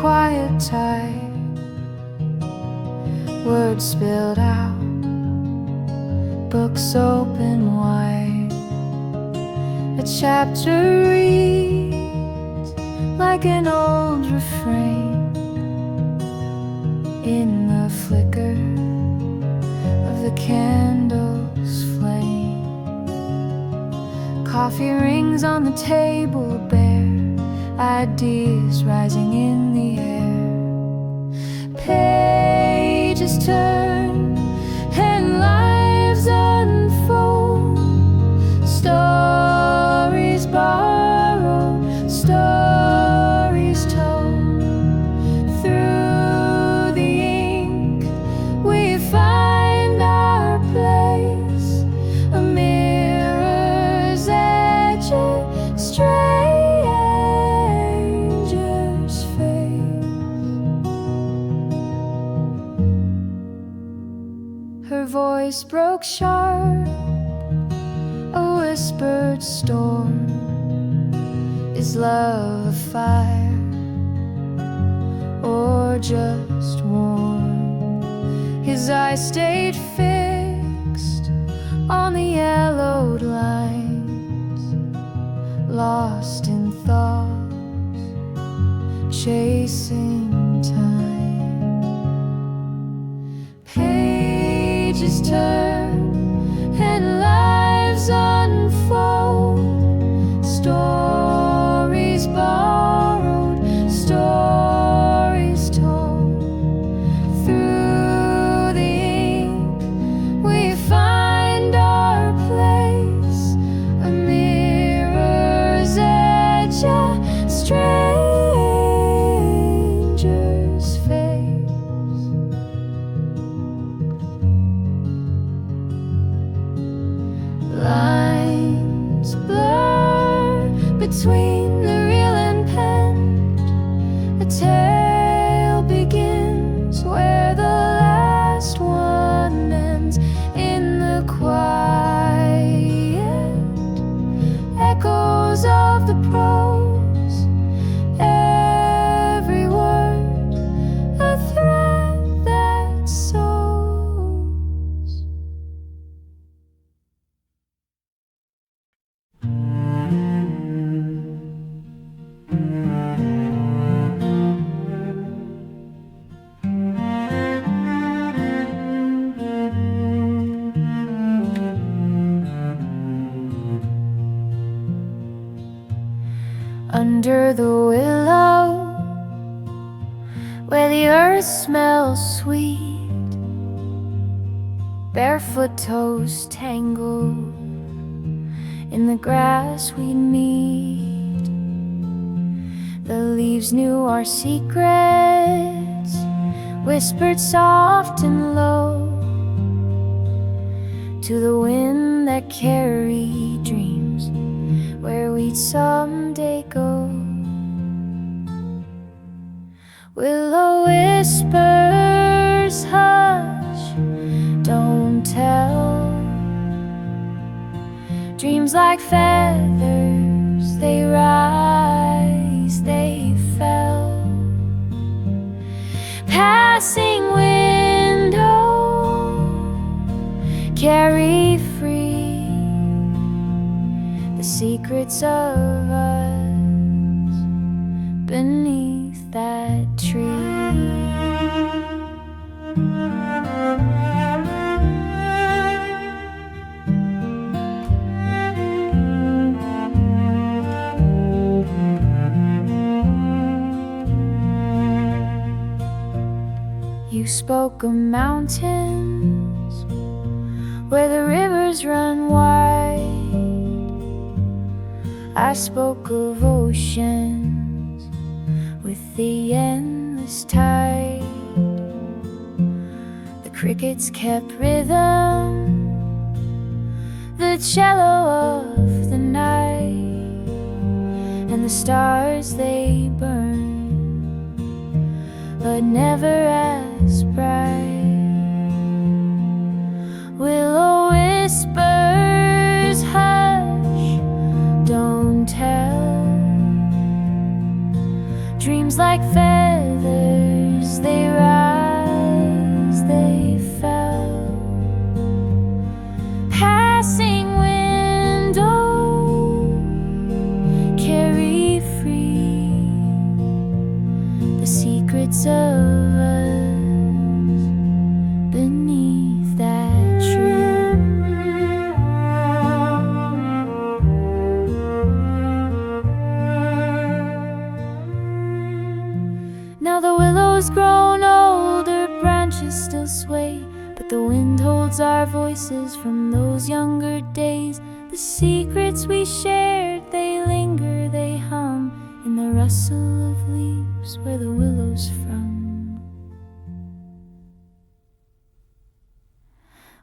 quiet tide, words spilled out, books open wide. A chapter reads like an old refrain in the flicker of the candle's flame. Coffee rings on the table bare, ideas rising in the air. Pages turn and lives unfold, stories borrowed, stories told. Through the ink we find our place, a mirror's edge, a stranger's face. Her voice broke sharp, a whispered storm. Is love a fire or just warm? His eyes stayed fixed on the yellowed lines, lost in thoughts, chasing time. Pages turn and lives unfold, stories borrowed, stories told. Through the ink we find our place, a mirror's edge, a stranger's face. Lines blur between the real and penned. A tale begins where the last one ends. In the quiet echoes of the prose, every word a thread that sews. Under the willow, where the earth smells sweet, barefoot toes tangled in the grass we'd meet. The leaves knew our secrets, whispered soft and low to the wind that carried dreams where we'd someday go. Willow whispers, hush, don't tell. Dreams like feathers, they rise, they fell. Passing window, carry free the secrets of us beneath that tree. You spoke of mountains where the rivers run wide. I spoke of oceans with the endless tide. The crickets kept rhythm, the cello of the night, and the stars they burn, but never as bright. Willow whispers, hush, don't tell. Dreams like feathers, secrets of us beneath that tree. Now the willow's grown older, branches still sway, but the wind holds our voices from those younger days. The secrets we shared, they linger, they hum in the rustle of leaves where the willow's from.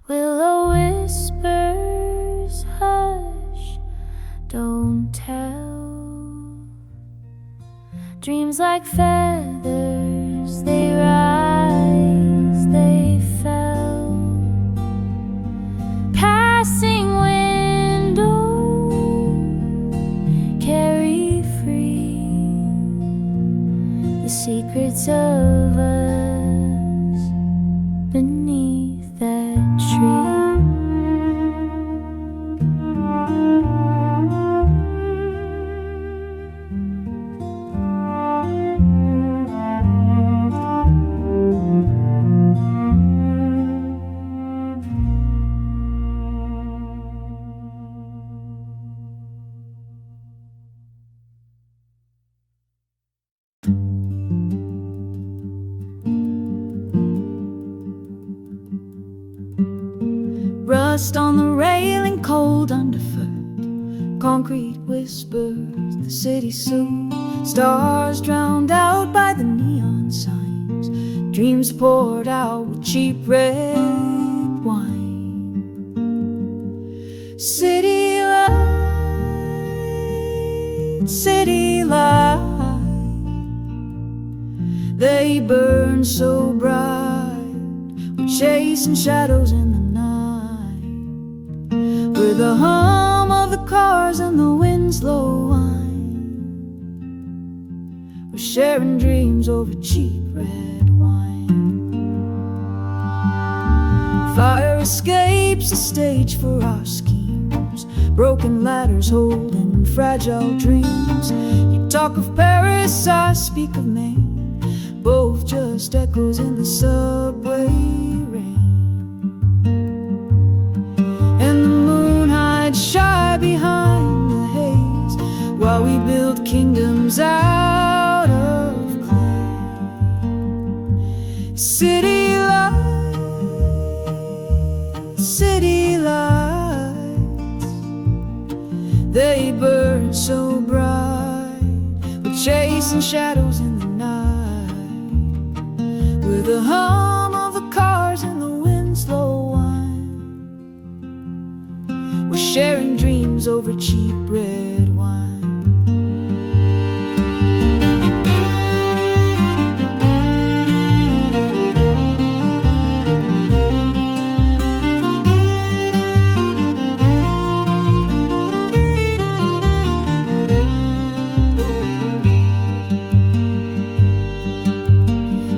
Willow whispers, hush, don't tell. Dreams like feathers, they rise, they fell. Passing window, carry free the secrets of us beneath that tree. Rust on the railing, cold underfoot. Concrete whispers, the city soothes. Stars drowned out by the neon signs. Dreams poured out with cheap red wine. City lights, city lights, they burn so bright. We're chasing shadows in the with the hum of the cars and the wind's low whine. We're sharing dreams over cheap red wine. Fire escapes the stage for our schemes. Broken ladders holding fragile dreams. You talk of Paris, I speak of Maine. Both just echoes in the subway rain. And the moon hides shy behind the haze while we build kingdoms out of clay. City lights, city lights, they burn so bright. We're chasing shadows in the night with the hum of the cars and the wind's low whine. We're sharing dreams over cheap red wine.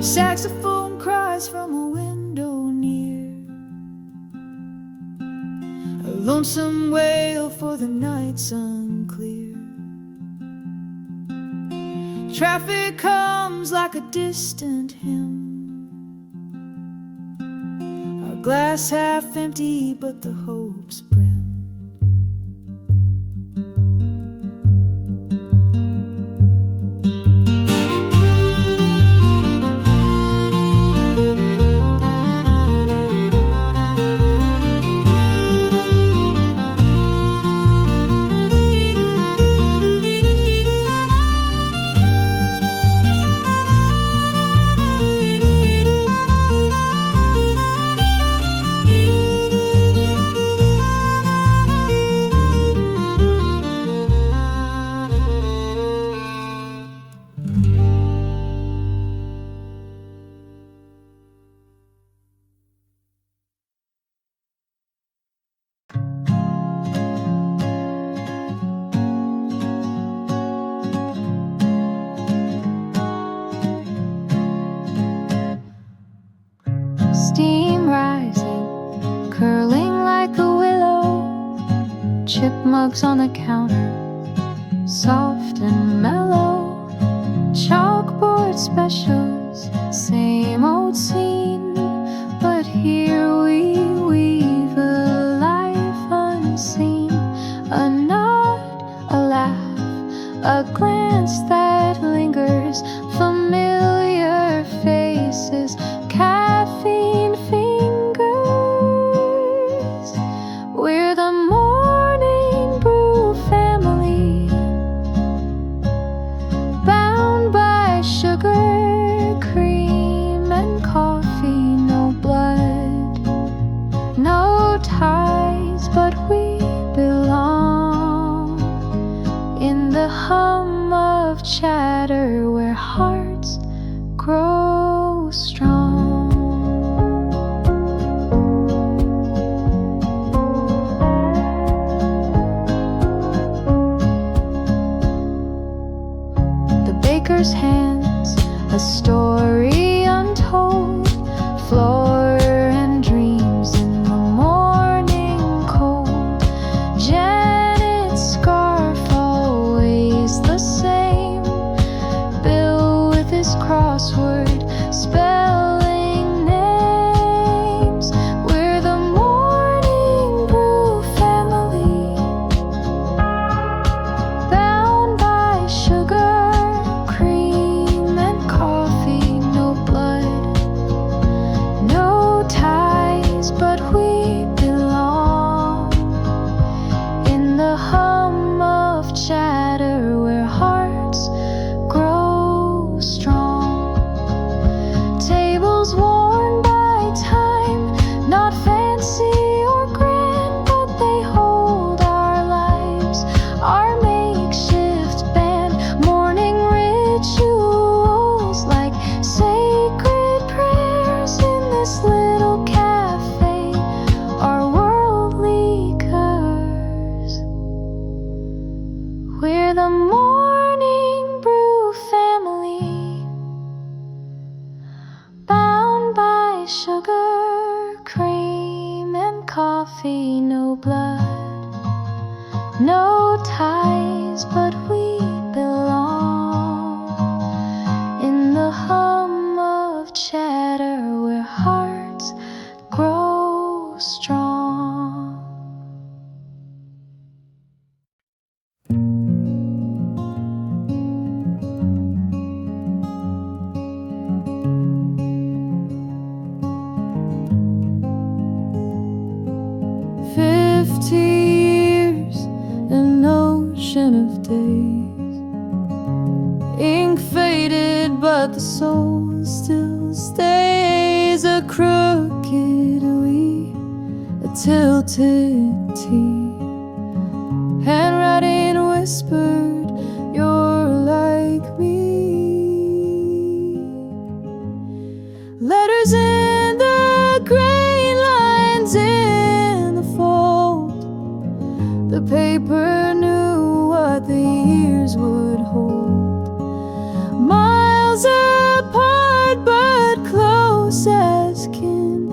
Saxophone cries from a window near, a lonesome wail for the night's unclear. Traffic hums like a distant hymn, our glass half empty but the hope's brim. Steam rising, curling like a willow. Chipmunks on the counter, soft and mellow. Chalkboard specials, chatter where hearts grow strong. The baker's hands, a story untold, floor and dreams in the morning cold. Janet's scarf always the same, Bill with his crossword spelling names. We're the morning brew family, bound by sugar, cream and coffee. No blood, no ties, but we belong in the hum of chatter where hearts grow strong. Tables worn by time, not fancy or grand, but they hold our lives, our makeshift band. Morning rituals like sacred prayers in this little cafe are worldly curse. We're the morning brew family, bound by sugar, cream and coffee. No blood, no ties, but we belong in the hum of chatter where hearts grow strong. Years, an ocean of days, ink faded, but the soul still stays. A crooked we, a tilted T, handwriting whispered, you're like me. Letters in the gray lines in the fold. The paper knew what the years would hold. Miles apart but close as kin,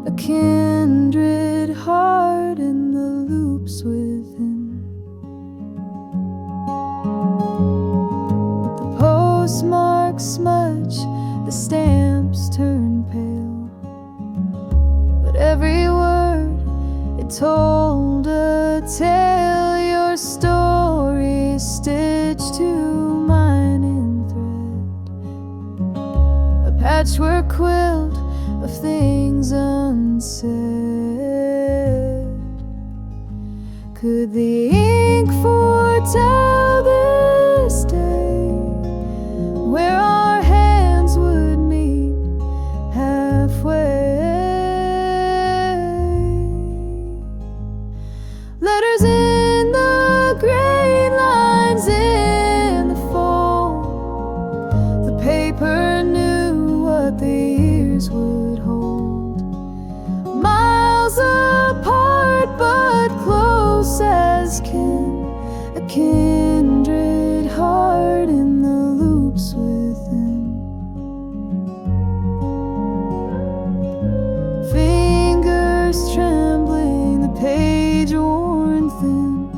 a kindred heart in the loops within. The postmarks smudge, the stamps turn pale, but every word, it told a tale. Your story stitched to mine in thread, a patchwork quilt of things unsaid. Could the ink foretell this day where our hands would meet halfway? Letters in the gray lines in the fold. The paper knew what the years would hold. Miles apart but close as kin, a kindred heart in the loops within. Fingers trembling, the page worn thin,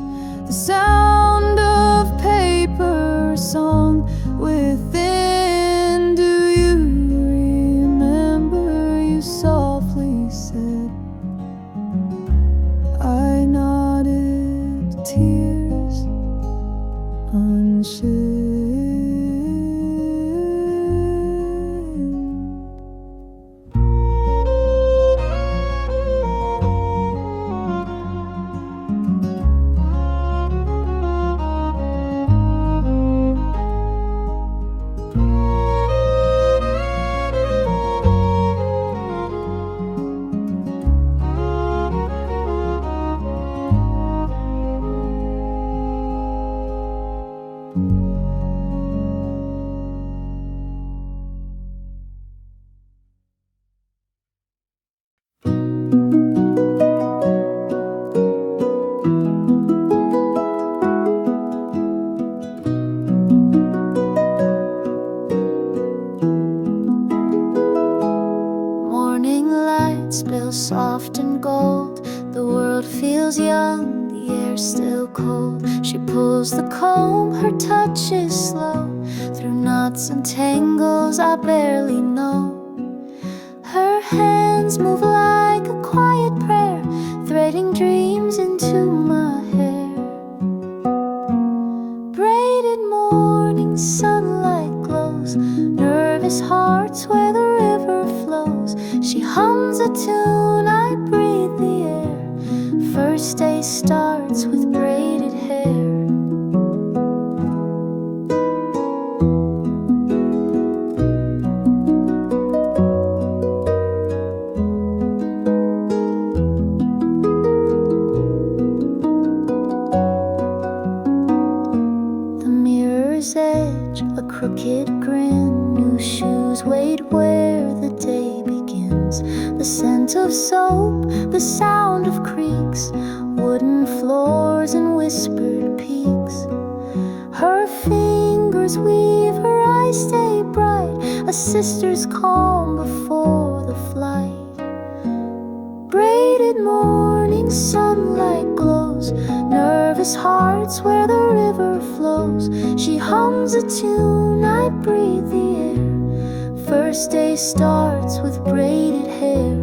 the sound of paper song within. Do you remember, you softly said? I nodded, tears feels soft and gold. The world feels young, the air's still cold. She pulls the comb, her touch is slow, through knots and tangles I barely know. Her hands move like a quiet prayer, threading dreams into my hair. Braided morning sunlight glows, nervous hearts where the river flows. She hums a tune, I breathe the air. First day starts with braided hair. Edge, a crooked grin, new shoes weighed where the day begins. The scent of soap, the sound of creaks, wooden floors and whispered peaks. Her fingers weave, her eyes stay bright, a sister's calm before the flight. Braided morning sunlight glows, nervous hearts where the river flows. She hums a tune, I breathe the air. First day starts with braided hair.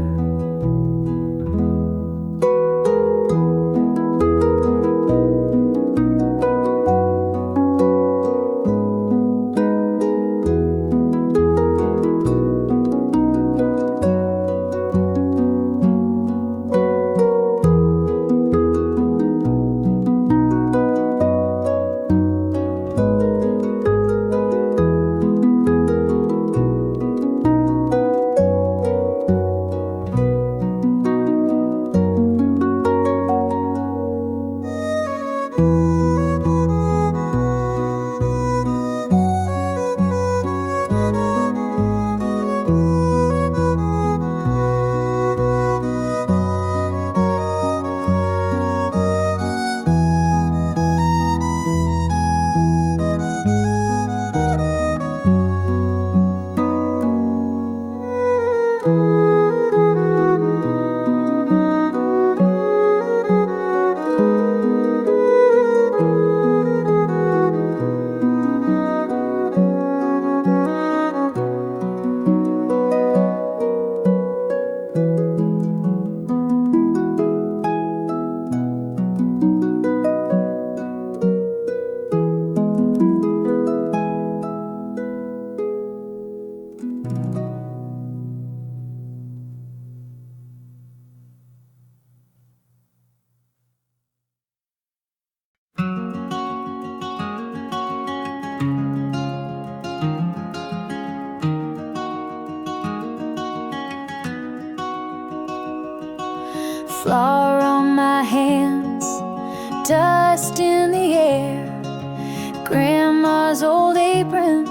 Flour on my hands, dust in the air. Grandma's old apron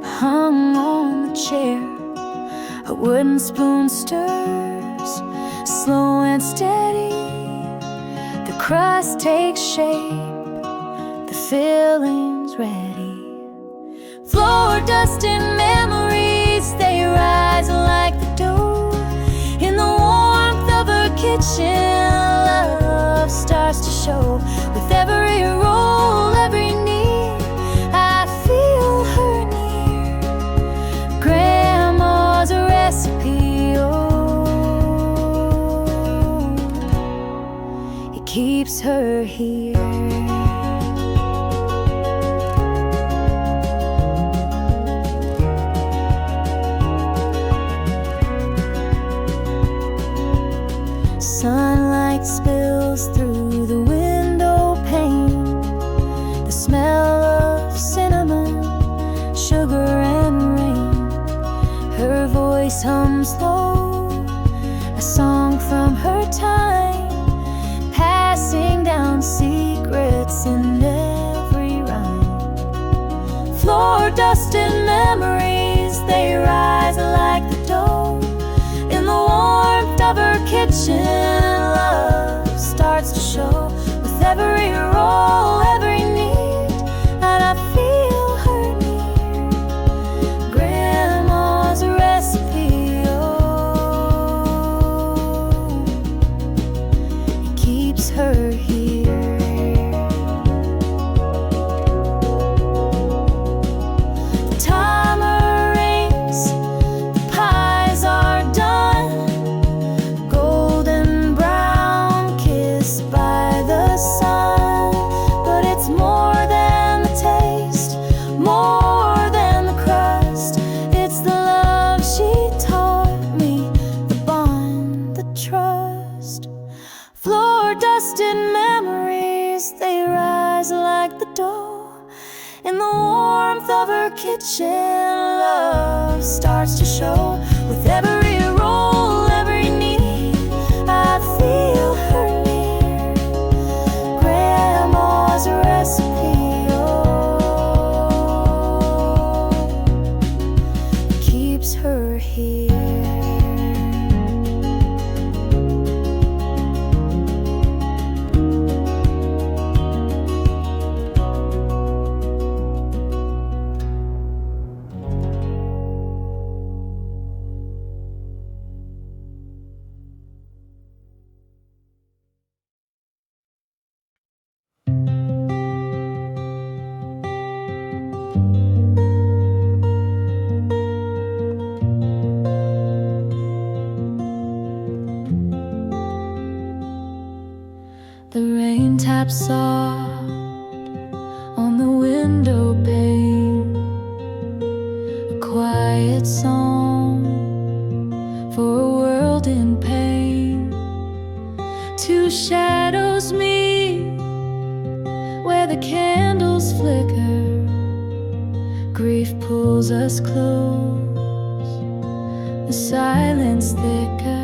hung on the chair. A wooden spoon stirs, slow and steady. The crust takes shape, the filling's ready. Floor dust and memories, they rise like the dough. In the warmth of her kitchen, love starts to show. With every roll, every need, I feel her near. Grandma's recipe, oh, it keeps her here. Sunlight spills through the window pane. The smell of cinnamon, sugar and rain. Her voice hums low, a song from her time, passing down secrets in every rhyme. Floor dust and memories, they rise like the dough. In the warmth of her kitchen, love starts to show. With every roll, every need, and I feel her near. Grandma's recipe, oh, kitchen, love starts to show. With every roll, every need, I feel her near. Grandma's recipe, oh, keeps her here. The rain taps soft on the window pane, a quiet song for a world in pain. Two shadows meet where the candles flicker. Grief pulls us close, the silence thicker.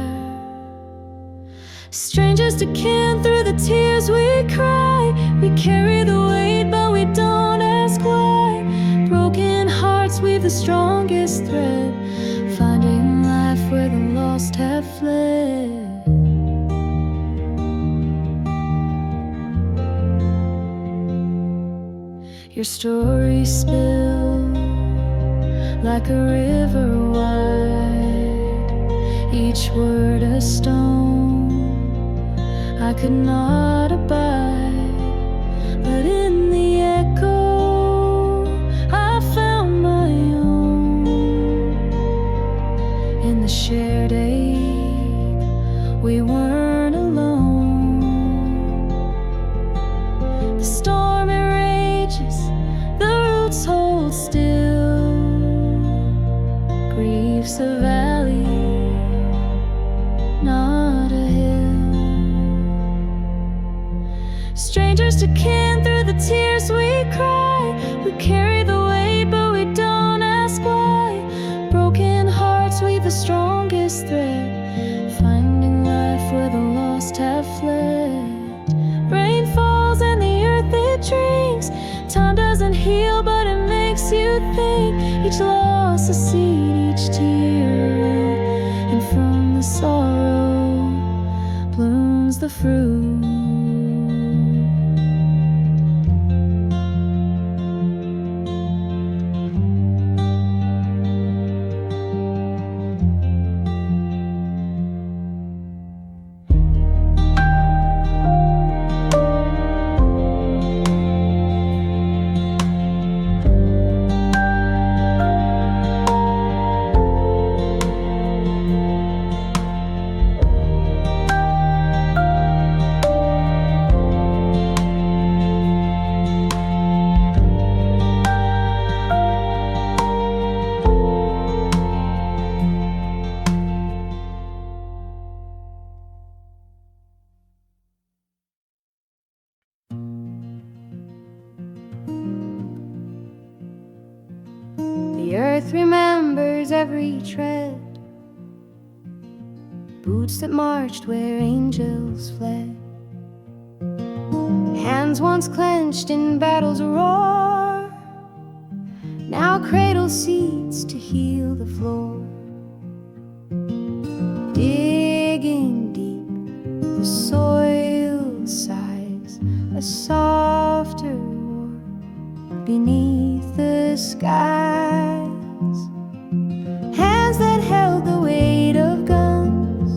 Strangers to kin, through the tears we cry. We carry the weight, but we don't ask why. Broken hearts weave the strongest thread, finding life where the lost have fled. Your story spilled like a river wide, each word a stone I could not abide, but in the echo I found my own. In the shared ache we weren't alone. The storm it rages, the roots hold still. Grief's a valley, not a hill. Strangers to kin, through the tears we cry. We carry the weight, but we don't ask why. Broken hearts weave the strongest thread, finding life where the lost have fled. Rain falls and the earth it drinks. Time doesn't heal, but it makes you think. Each loss a seed, each tear a root, and from the sorrow blooms the fruit. The earth remembers every tread, boots that marched where angels fled, hands once clenched in battle's roar, now cradle seats to heal the floor. Digging deep, the soil sighs a softer war beneath the skies. Hands that held the weight of guns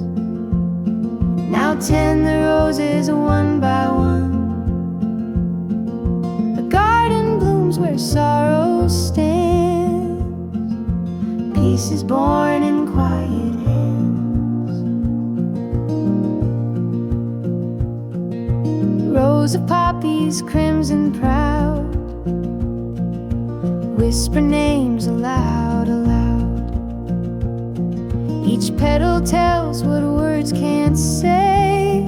now tend the roses one by one. The garden blooms where sorrow stands. Peace is born in quiet hands. Rows of poppies, crimson proud, whisper names aloud, aloud. Each petal tells what words can't say,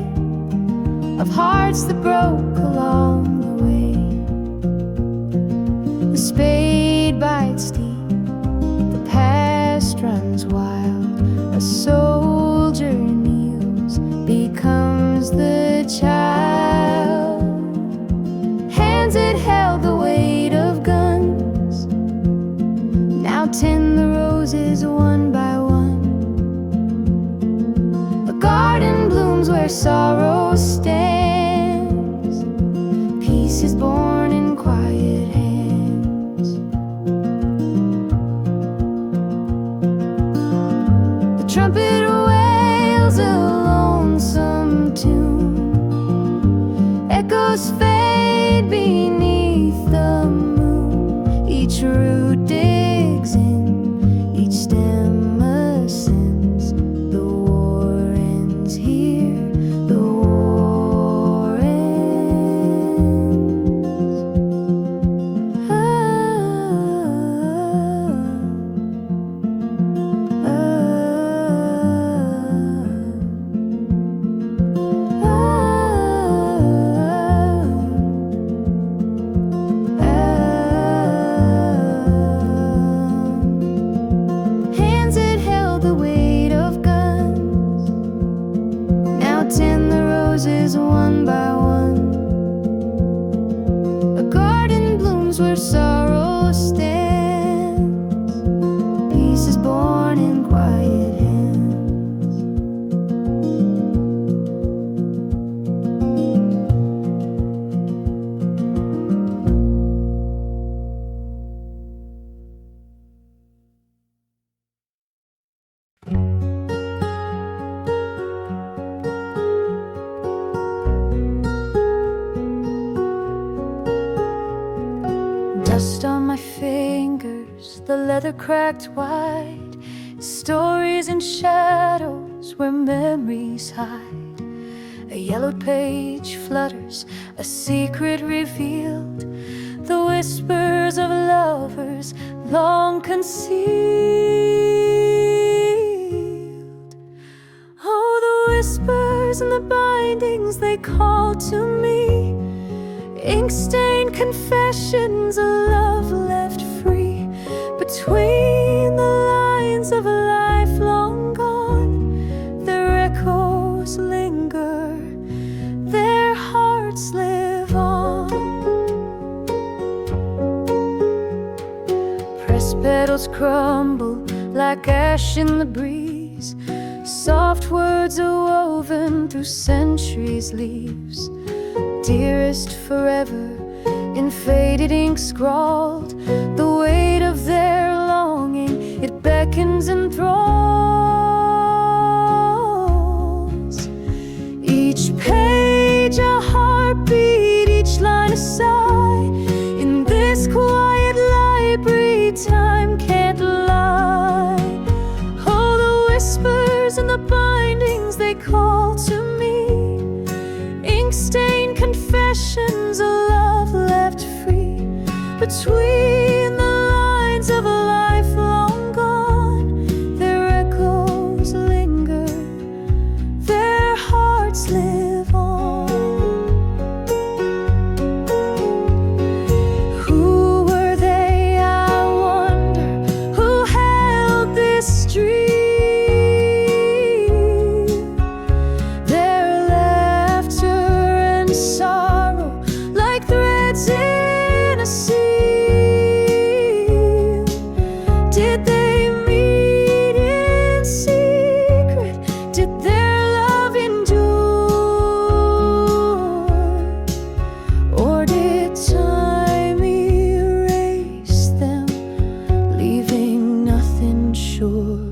of hearts that broke along the way. The spade by quite steep. The past runs wild. A soldier kneels, becomes the child. Hands that held the weight of guns now tend the roses one by one. A garden blooms where sorrow stands. Peace is born in quiet hands. The trumpet wails a lonesome tune. Echoes fade beneath the moon. Each root digs in, each stem ascends. The war ends here, the war ends. Hands that held the weight of guns now tend the roses one by one. A garden blooms where sorrow stands. Peace is born in quiet hands. Dust on my fingers, the leather cracked wide. Stories and shadows where memories hide. A yellowed page flutters, a secret revealed. The whispers of lovers long concealed. Oh, the whispers and the bindings, they call to me. Ink-stained confessions, a love left free. Between the lines of a life long gone, their echoes linger, their hearts live on. Pressed petals crumble like ash in the breeze. Soft words are woven through centuries' leaves. Dearest forever, in faded ink scrawled. The weight of their longing, it beckons and thralls. Each page a heartbeat, each line a sigh. In this quiet library, time can't lie. Oh, the whispers and the bindings, they call to me. Ink-stained confessions, a love left free. Between the lines of a life long gone, their echoes linger, their hearts live on. Who were they, I wonder, who held this dream? Their laughter and sorrow like threads in a seal. Did they meet in secret? Did their love endure? Or did time erase them, leaving nothing sure?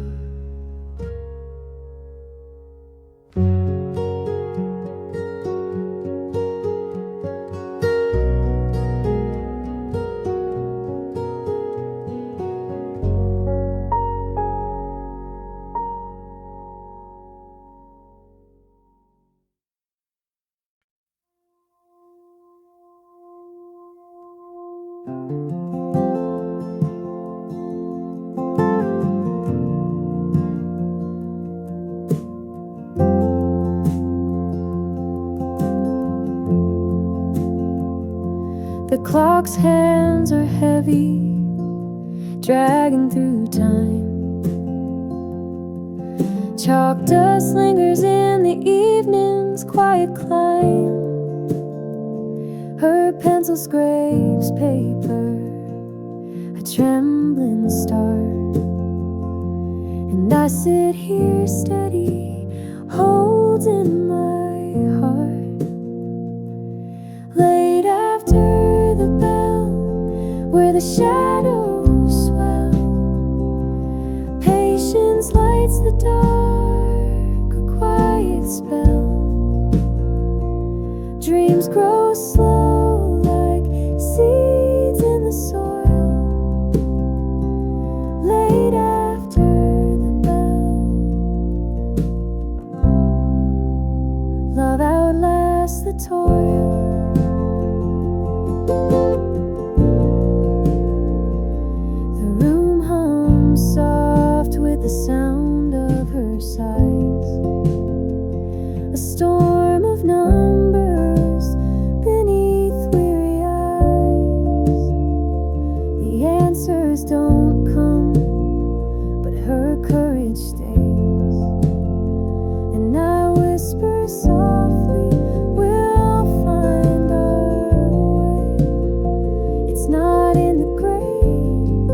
The clock's hands are heavy, dragging through time. Chalk dust lingers in the evening's quiet climb. Her pencil scrapes paper, a trembling start. And I sit here steady, holding my heart. Late after the bell, where the shadows swell, patience lights the dark, a quiet spell. Dreams grow slow like seeds in the soil. Late after the bell, love outlasts the toil. The room hums soft with the sound of her sighs. A storm of numbers beneath weary eyes. The answers don't come, but her courage stays. And I whisper softly, we'll find our way. It's not in the grave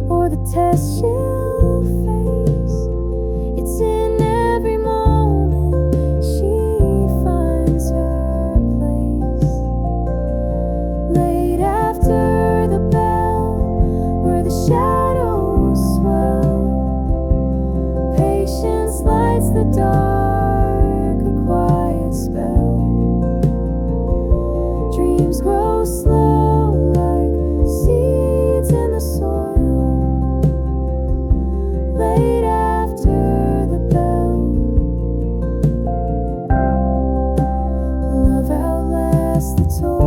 or the test she'll face. It's in every moment she finds her place. Late after the bell, where the shadows swell, patience lights the dark, a quiet spell. Dreams grow slow like seeds in the soil. Late after the bell, love outlasts the toil.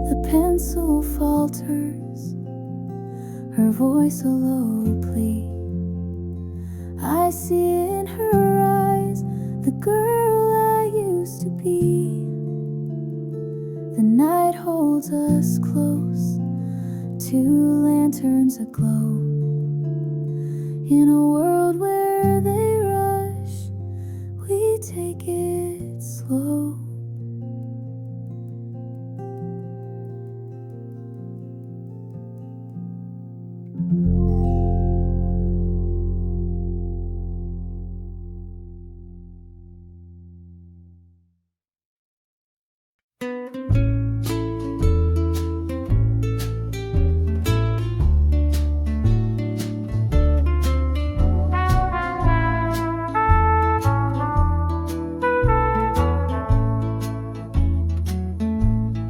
The pencil falters, her voice a low plea. I see in her eyes the girl I used to be. The night holds us close, two lanterns aglow. In a world where they rush, we take it slow.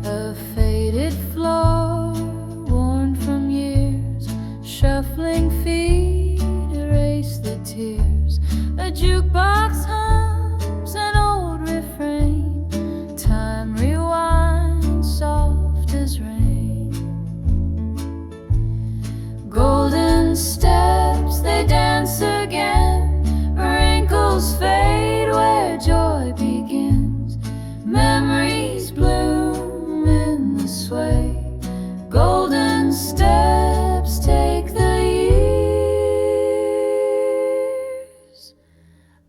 A faded floor, worn from years, shuffling feet erase the tears. A jukebox hums an old refrain, time rewinds soft as rain. Golden steps, they dance again, wrinkles fade where joy begins. Memories bloom in the sway, golden steps take the years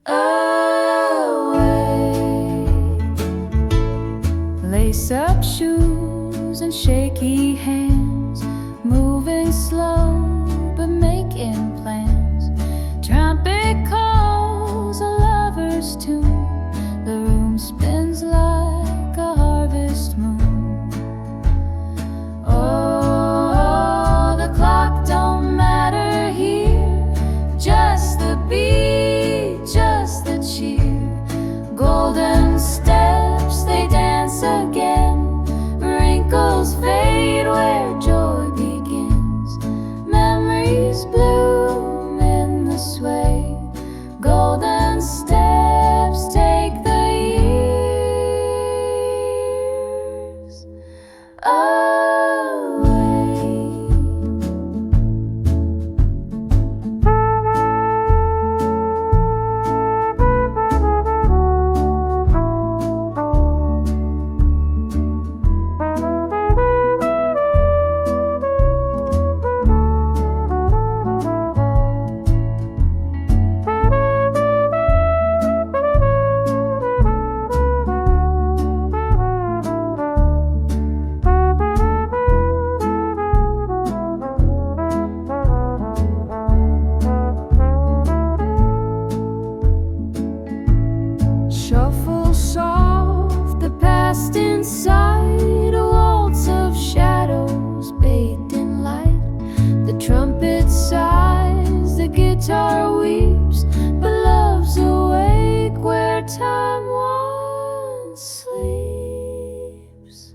away. Lace up shoes and shaky hands, moving slow but making plans. Trumpet calls a lover's tune, the room spins like a harvest moon. Oh, the clock don't matter here, just the beat, just the cheer. Golden steps, they dance again, wrinkles fade where fast inside a waltz of shadows bathed in light. The trumpet sighs, the guitar weeps, but love's awake where time once sleeps.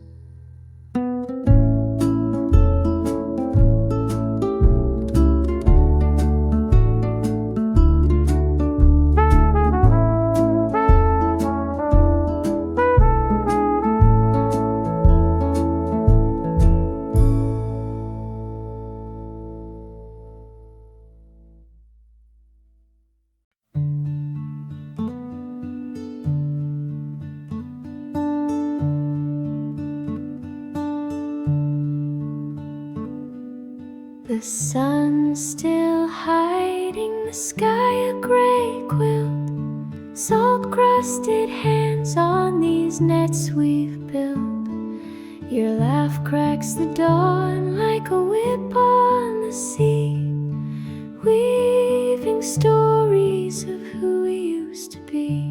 The sun still hiding the sky, a gray quilt, salt-crusted hands on these nets we've built. Your laugh cracks the dawn like a whip on the sea, weaving stories of who we used to be.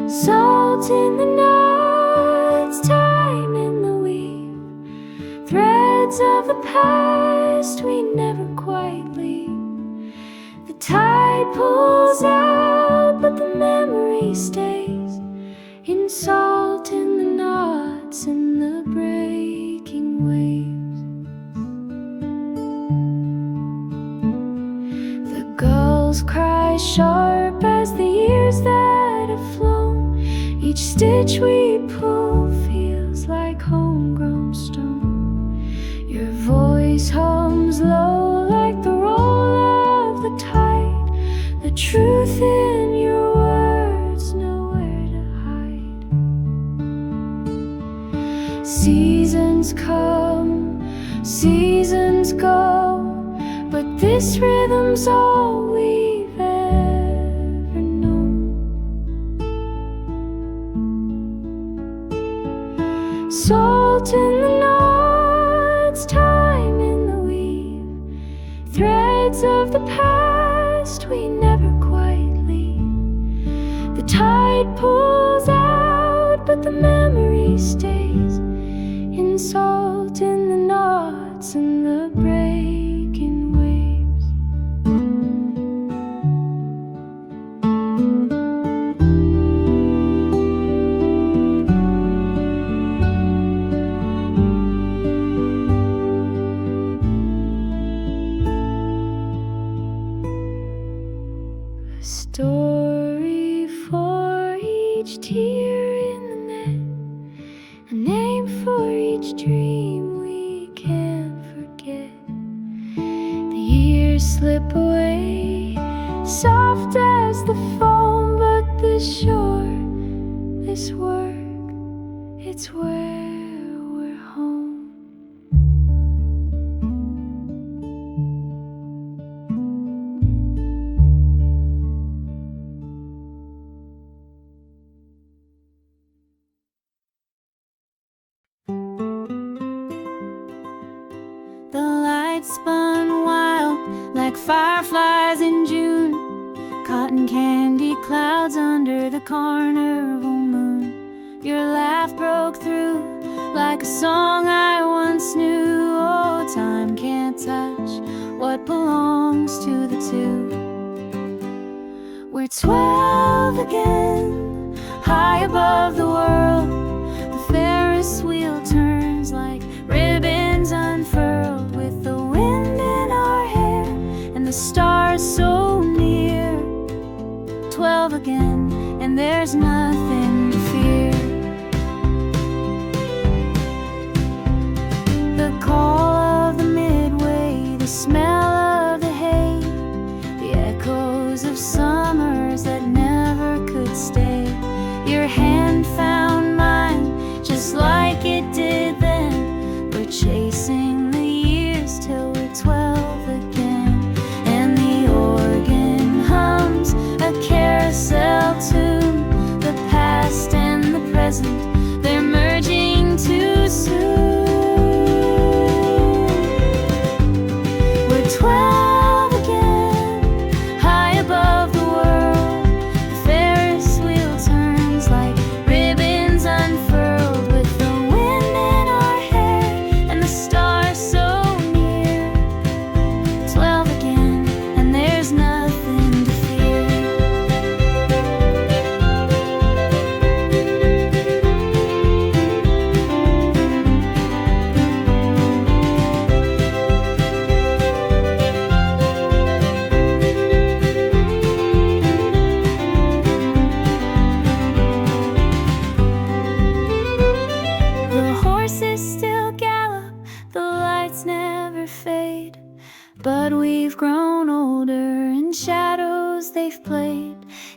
Salt in the knots, time in the weave, threads of the past we never quite leave. The tide pulls out, but the memory stays in salt in the knots and the breaking waves. The gulls cry sharp as the years that have flown. Each stitch we pull feels like homegrown stone. Your voice hums low like the roll of the tide. The truth in your words, nowhere to hide. Seasons come, seasons go, but this rhythm's all we've ever known. Salt in the knots, time in the weave, threads of the past we never quite leave. The tide pulls out, but the memory stays in salt in the knots and the breaking waves. A story for each tear in the net, a name for each dream we can't forget. The years slip away, soft as the foam, but this shore, this work, it's where we're home. The lights spun wild like fireflies in June, cotton candy clouds under the carnival moon. Your laugh broke through like a song I once knew. Oh, time can't touch what belongs to the two. We're 12 again, high above the world. The Ferris wheel turns like ribbons unfurled, with the wind in our hair and the stars so near. 12 again, and there's nothing to fear. The call of the midway, the smell of the hay, the echoes of summers that never could stay. Your hand found mine just like it did then. We're chasing the years till we're 12 again, and the organ hums a carousel tune. The past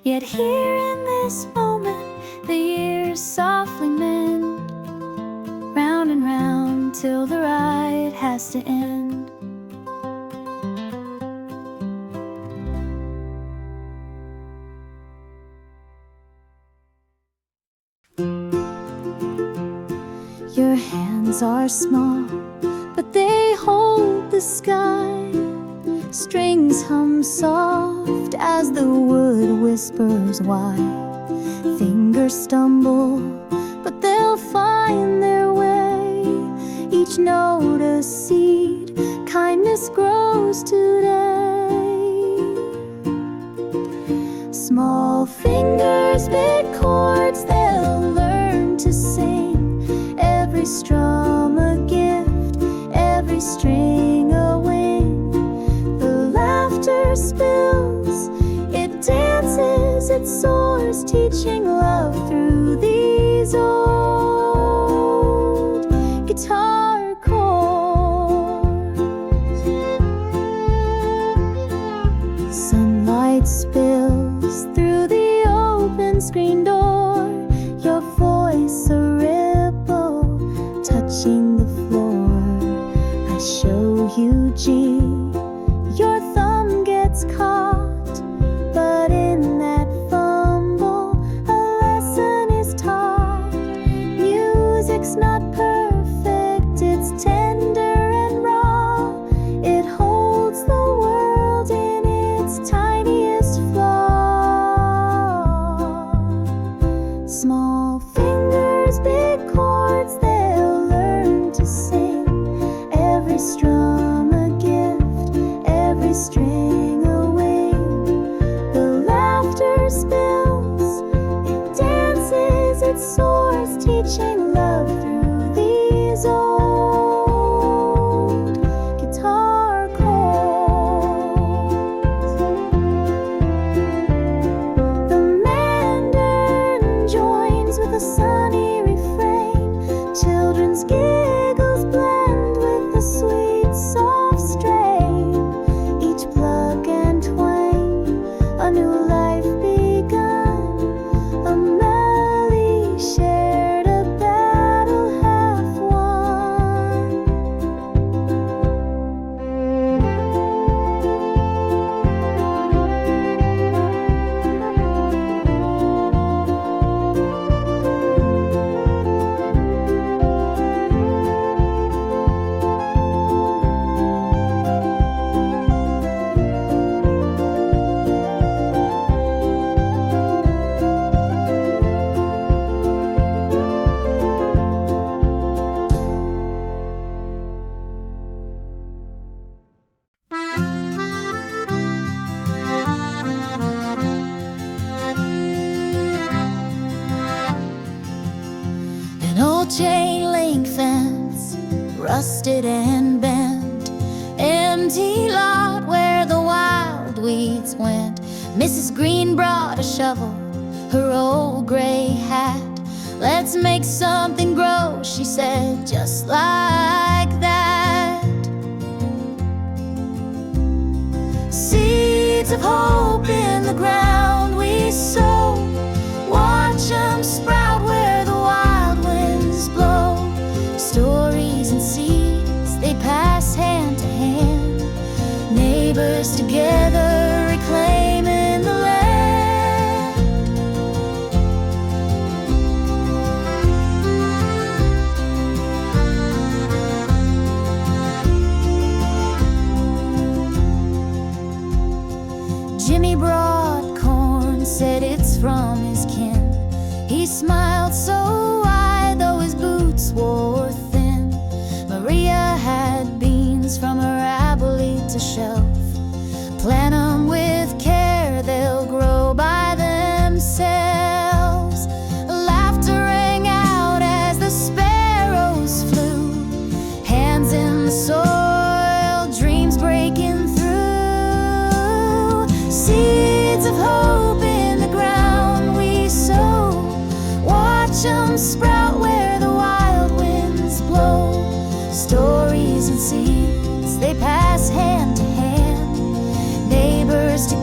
Yet here in this moment, the years softly mend, round and round till the ride has to end. Your hands are small, but they hold the sky. Strings hum soft as the wood whispers why. Fingers stumble, but they'll find their way. Each note a seed, kindness grows today. Small fingers, big chords, they'll learn to sing. Every strum a gift, every string a wing. The laughter spills, it dances, it soars, teaching love through these old guitar chords. Sunlight spills through the open screen door, your voice a ripple touching the floor. I show you G, your thumb gets caught, but in that fumble a lesson is taught. Music's not perfect, it's tender and raw. It holds the world in its tiniest flaw. Small fingers, big chords, they'll learn to sing. Every strum a gift, every string a wing. The laughter spills, it dances, it soars, teaching love through these old guitar chords. The mandarin joins with a sunny refrain. Children's giggles blend with the sweet, soft strain. Each plug and twang, a new life begun. A melody shared, a battle half won. An old chain link fence, rusted and bent. Empty lot where the wild weeds went. Mrs. Green brought a shovel, her old gray hat. Let's make something grow, she said, just like that. Seeds of hope in the ground we sow. Watch 'em sprout where the wild winds blow. Stories and seeds, they pass hand to hand. Neighbors together reclaiming the land. Jimmy brought corn, said it's from his kin. He smiled so wide, though his boots wore thin. Maria had beans from her abuelita shelf. Plant 'em with care, they'll grow by themselves. Laughter rang out as the sparrows flew. Hands in the soil, dreams breaking through. Seeds of hope in the ground we sow. Watch 'em sprout where the wild winds blow. Stories and seeds, they pass hand to hand. Neighbors together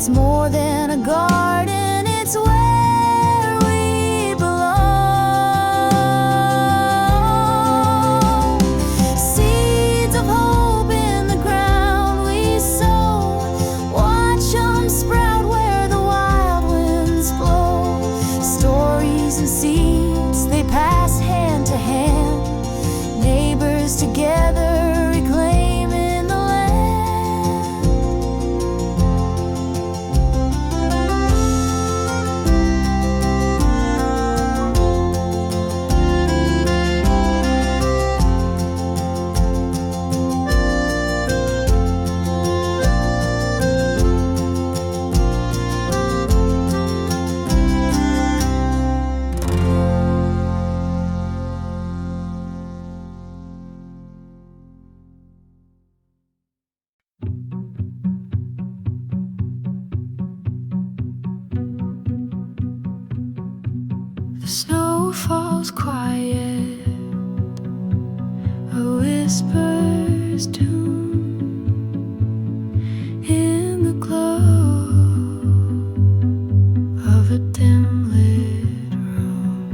It's more than a garden, it's where we belong. Seeds of hope in the ground we sow, watch them sprout where the wild winds blow. Stories and seeds, they pass hand to hand, neighbors together reclaiming the land. The snow falls quiet, a whisper's tune in the glow of a dim lit room.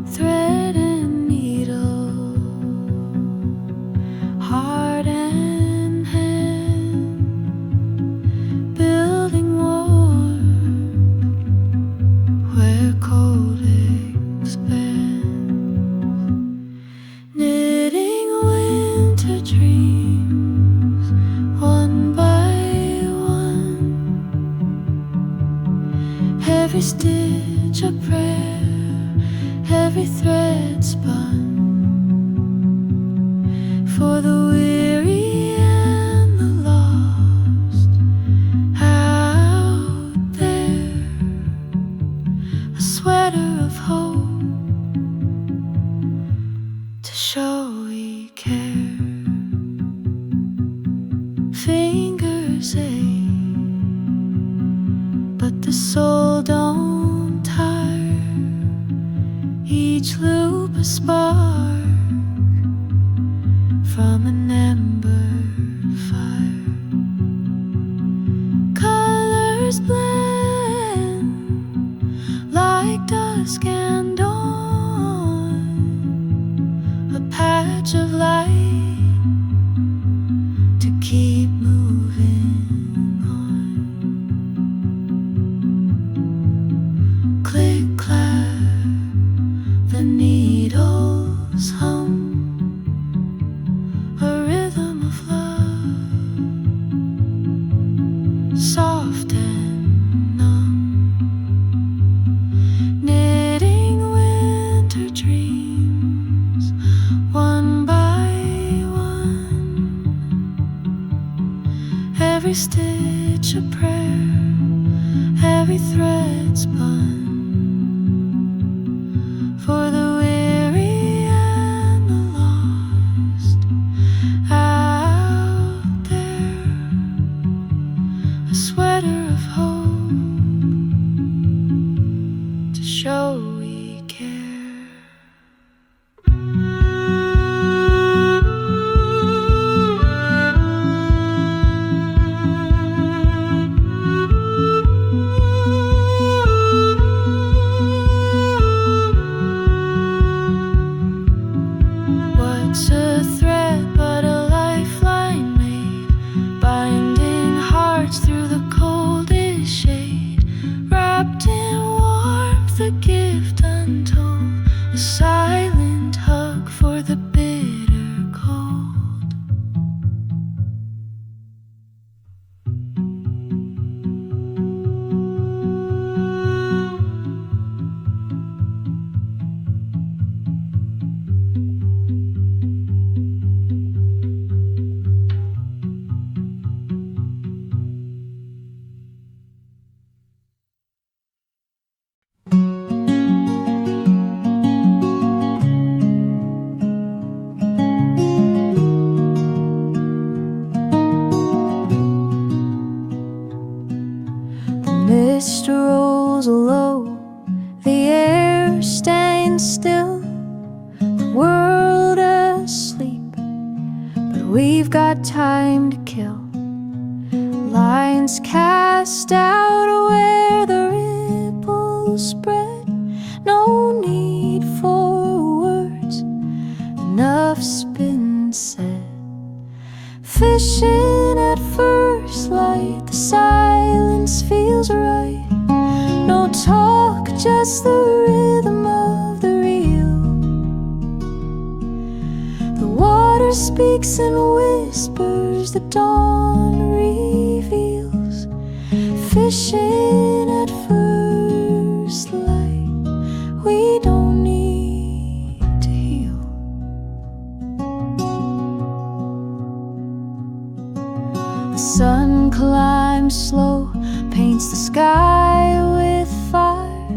Thread and needle, heart and hand, building warm where cold expands, knitting winter dreams one by one, every stitch a prayer, every thread spun for the weary and the lost out there. A sweater of hope to show we care. Fingers ache, but the soul don't tire. Each loop a spark from an ember fire. Colors blend like dusk and dawn, a patch of light to keep moving on. Click clack, the needles hum, a rhythm of love, soft and numb. Knitting winter dreams one by one, every stitch a prayer, every thread spun for the weary and the lost out there. A sweater of hope to show we care. What's a thread but a lifeline made, binding hearts through the coldest shade, wrapped in warmth, a gift untold, a silent hug for the bitter cold. Mist rolls low, the air stands still, the world asleep, but we've got time to kill. lines cast out where the ripples spread. No need for words, enough's been said. Fishing at first light, the silence feels right. No talk, just the rhythm of the reel. The water speaks in whispers, the dawn reveals. Fishing at first light, we don't need to heal. The sun climbs slow, paints the sky with fire.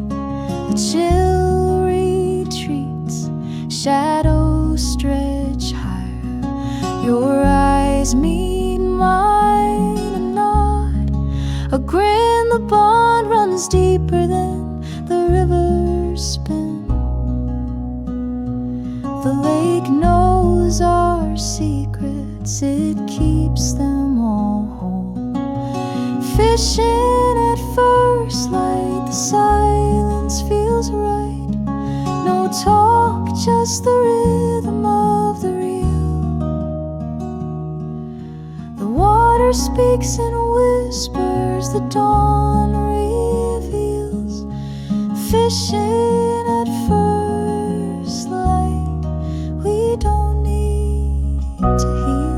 The chill retreats, shadows stretch higher. Your eyes meet mine, a nod, a grin. The bond runs deeper than the rivers spin. The lake knows our secrets, it keeps them all whole. Fishing at first light, the silence feels right. No talk, just the rhythm of the reel. The water speaks in whispers, the dawn reveals. Fishing at first light, we don't need to heal.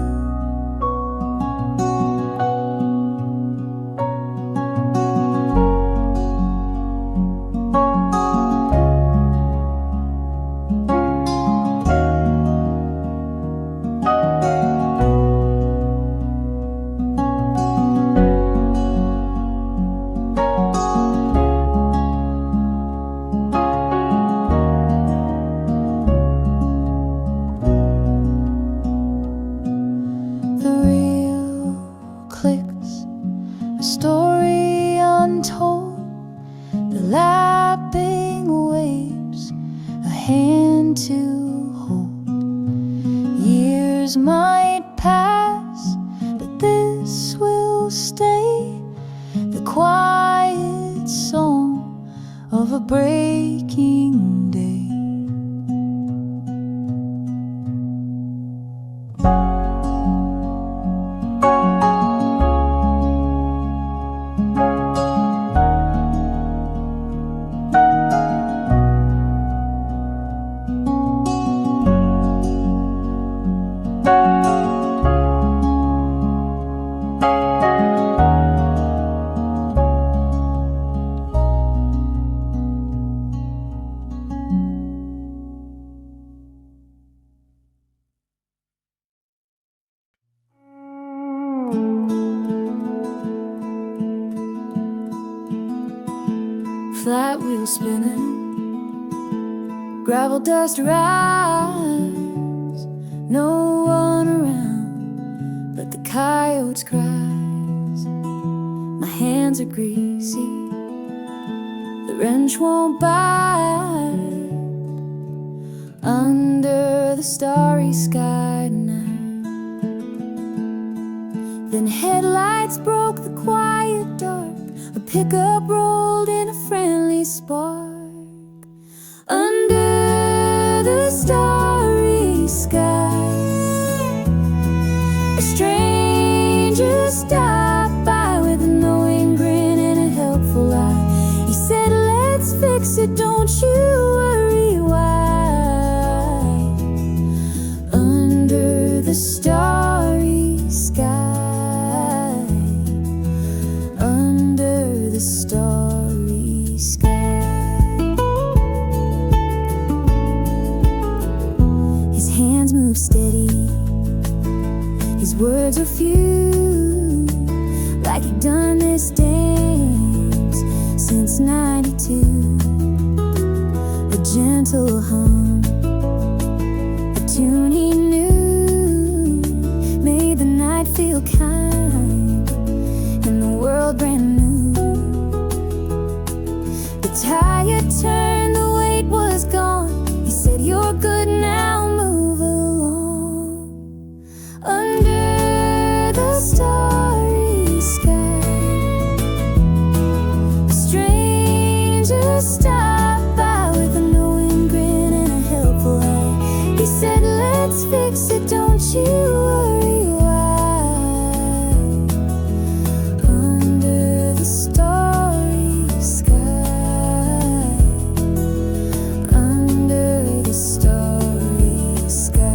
Might pass, but this will stay. The quiet song of a breaking day. Flat wheels spinning, gravel dust rise. No one around but the coyote's cries. My hands are greasy, the wrench won't bite. Under the starry sky tonight, then headlights broke the quiet dark. A pickup rolled in a friendly spark. Under the starry sky, a stranger stopped by with a knowing grin and a helpful eye. He said, let's fix it, don't you worry why. Under the starry sky, starry sky. His hands move steady, his words are few, like he'd done this dance since '92. A gentle hum, a tune he knew, made the night feel kind and the world brand new. Tire turned, the weight was gone. He said, you're good now, move along. Under the starry sky, fix it, don't you worry why. Under the starry sky, under the starry sky.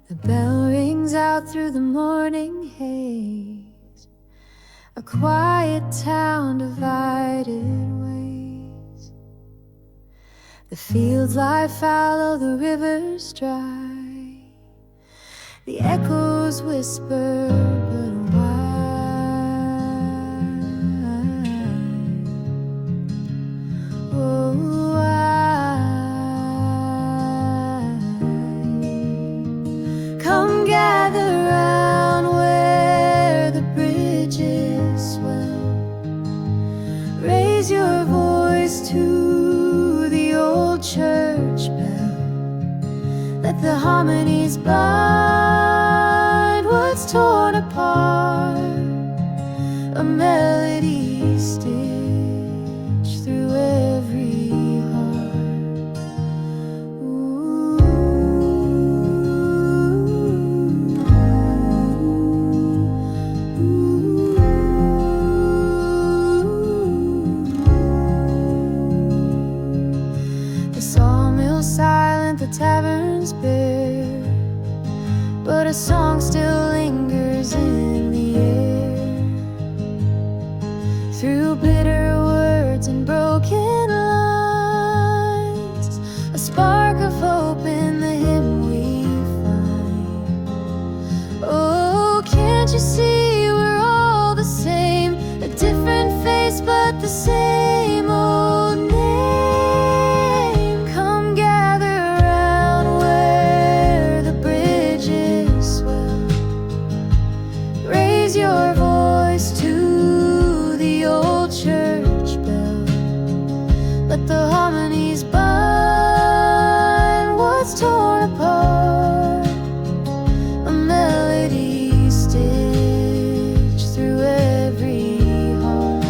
The bell rings out through the morning haze, a quiet town divided ways. The fields lie fallow, the rivers dry, the echoes whisper, but why? Oh, why? Come gather round where the bridges swell. Raise your voice to the old church bell. Let the harmonies bind what's torn apart, a melody stitched through every heart. Ooh. The sawmill's silent, the tavern's bare, but a song still lingers in the air. Through bitter words and broken lines, a spark of hope in the hymn we find. Oh, can't you see we're all the same? A different face but the same old name. Come gather round where the bridges swell. Raise your voice to the old church bell. Let the harmonies bind what's torn apart, a melody stitched through every heart.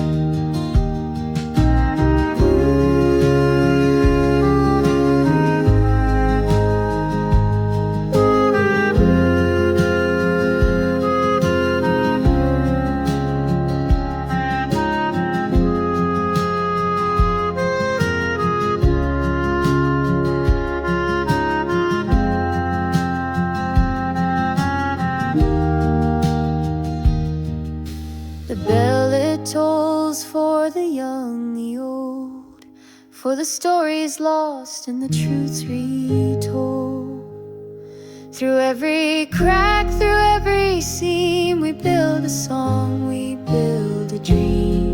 The bell it tolls for the young, the old, for the stories lost and the truths retold. Through every crack, through every seam, we build a song, we build a dream.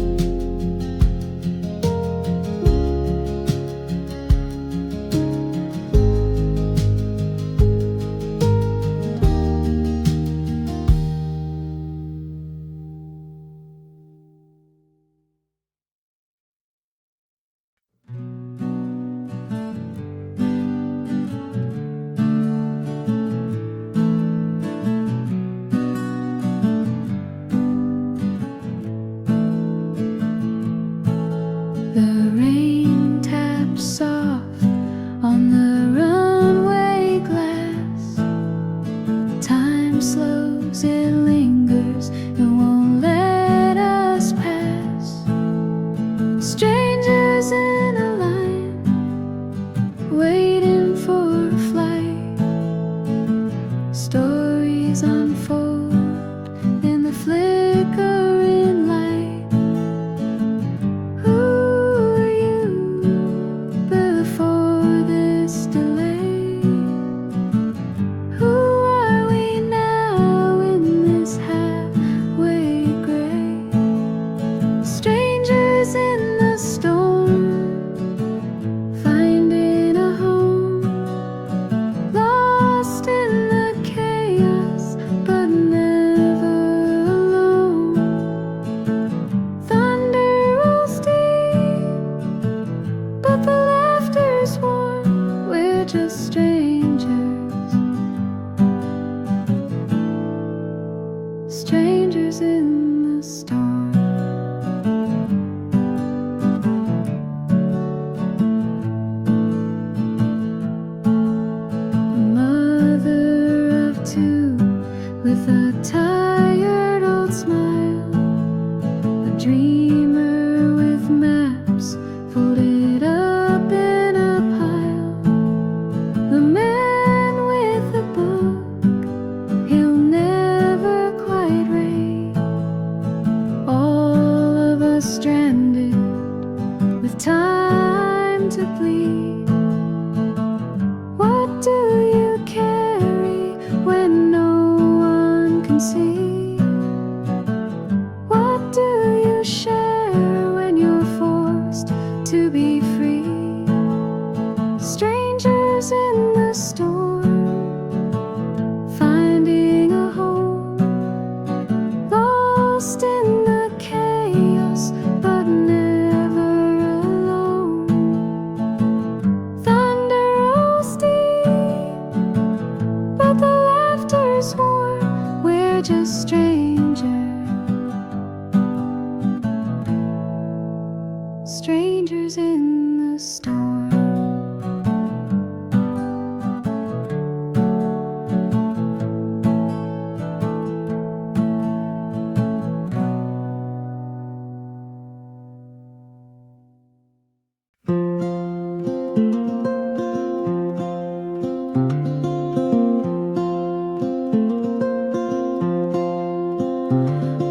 strangers in the storm.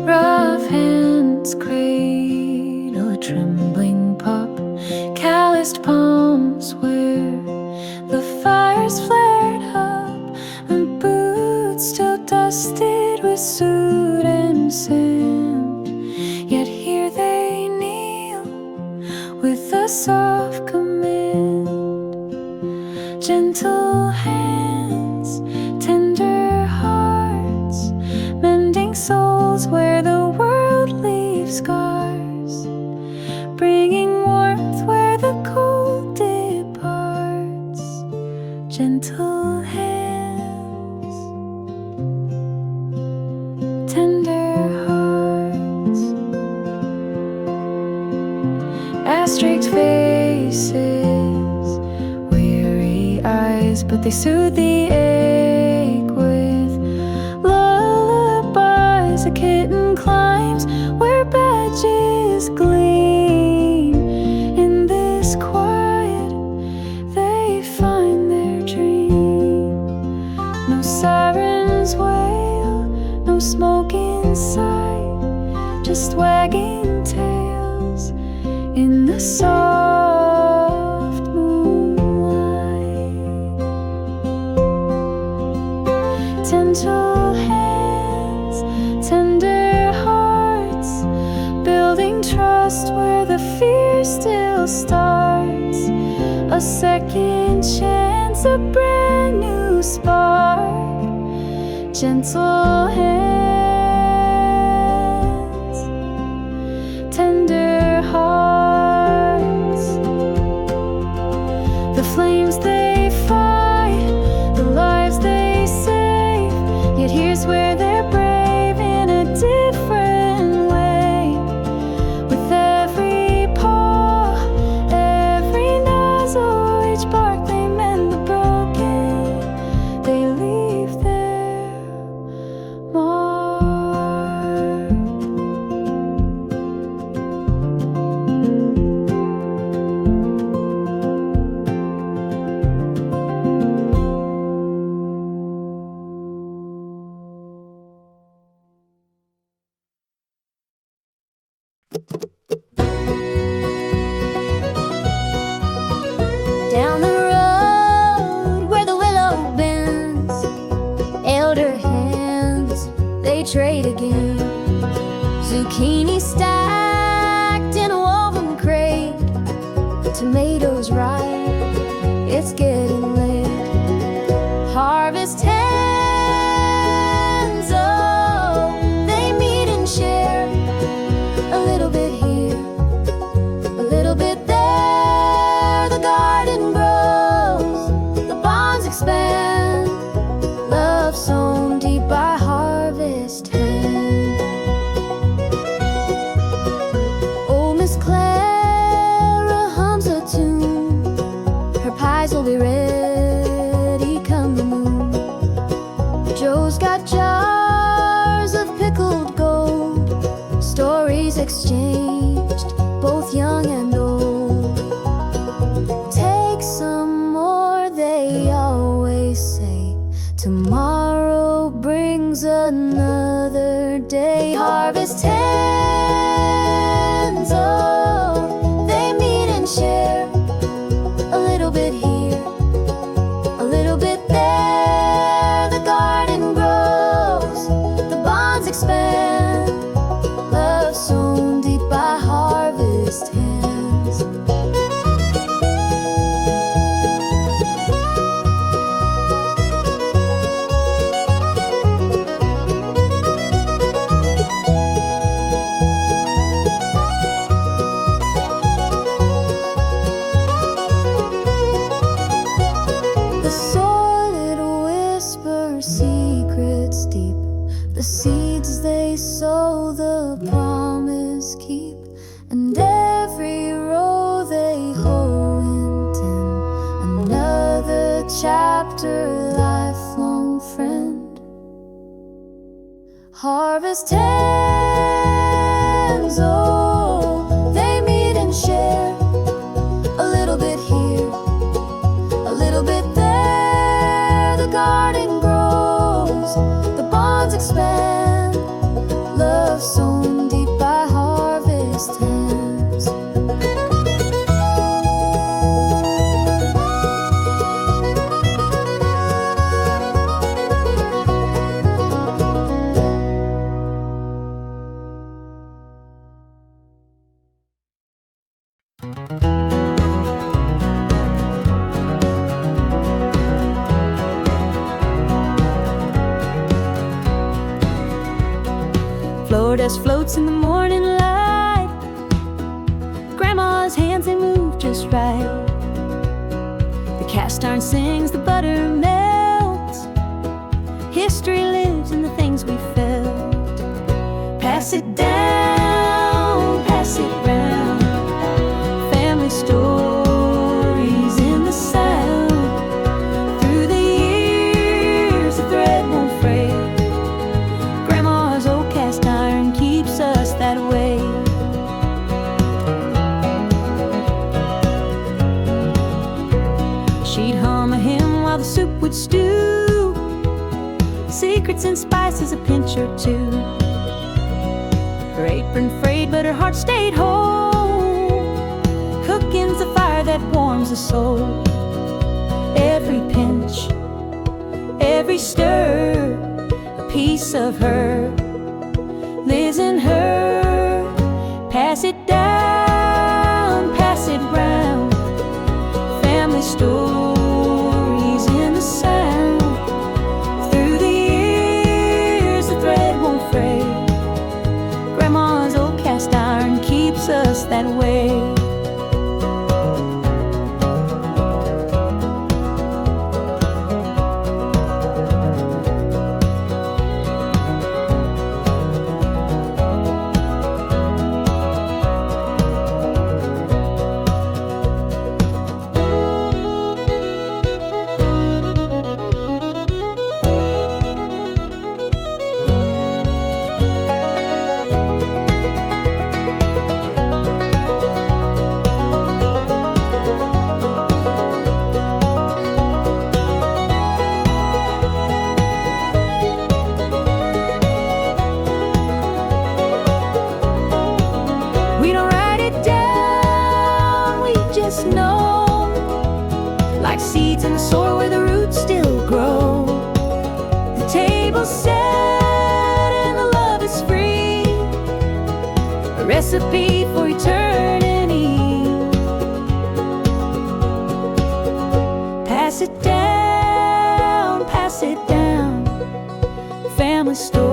Rough hands cradle a trembling pup, calloused palms where the fires flared up, and boots still dusted with soot and sand. Yet here they kneel with a soft command, gentle hands, tender hearts, mending souls where the world leaves scars, bringing warmth where the cold departs. Gentle hands, tender hearts, astraked faces, weary eyes, but they soothe the ache with lullabies. A kitten climbs where badges gleam. In this quiet they find their dream. No sirens wail, no smoke in sight, just wagging tails in the soft moonlight. Gentle hands, tender hearts, building trust where the fear still starts. A second chance, a brand new spark. Gentle hands, tender hearts, the flames they fight, the lives they save. Yet here's where they're brave in a different way. With every paw, every nozzle, each bark they mend the broken. They leave their mark. Down the road where the willow bends, elder hands, they trade again. Zucchini stacked in a woven crate, tomatoes ripe, it's getting late. Harvest hands, oh, they meet and share. A little bit here, a little bit there. The garden grows, the bonds expand. Love sown deep by harvest hand. Oh, Miss Clara hums a tune. Her pies will be ready come the moon. Joe's got jars of pickled gold, stories exchanged, both young and old. Take some more, they always say. Tomorrow brings another day. Harvest hands, oh, they meet and share. A little bit here, a little bit there. The garden grows, the bonds expand. Love sown deep by harvest hands. Harvest hands, oh, they meet and share a little bit here, a little bit there. The garden grows, the bonds expand, love sown deep by harvest hands. Floor dust floats in the morning light. Grandma's hands, they move just right. The cast iron sings, the butter melts. History lives in the things we felt. Pass it down, pass it round. Family stories in the sound. Through the years, the thread won't fray. Grandma's old cast iron keeps us that way. She'd hum a hymn while the soup would stew. Secrets and spices, a pinch or two. Her apron frayed, but her heart stayed whole. Cooking's the fire that warms the soul. Every pinch, every stir, a piece of her lives in her. Pass it down, pass it round. Family stories in the sound. Through the years, the thread won't fray. Grandma's old cast iron keeps us that way. We don't write it down, we just know. Like seeds in the soil where the roots still grow. The table's set and the love is free. A recipe for eternity. Pass it down, pass it down. Family story.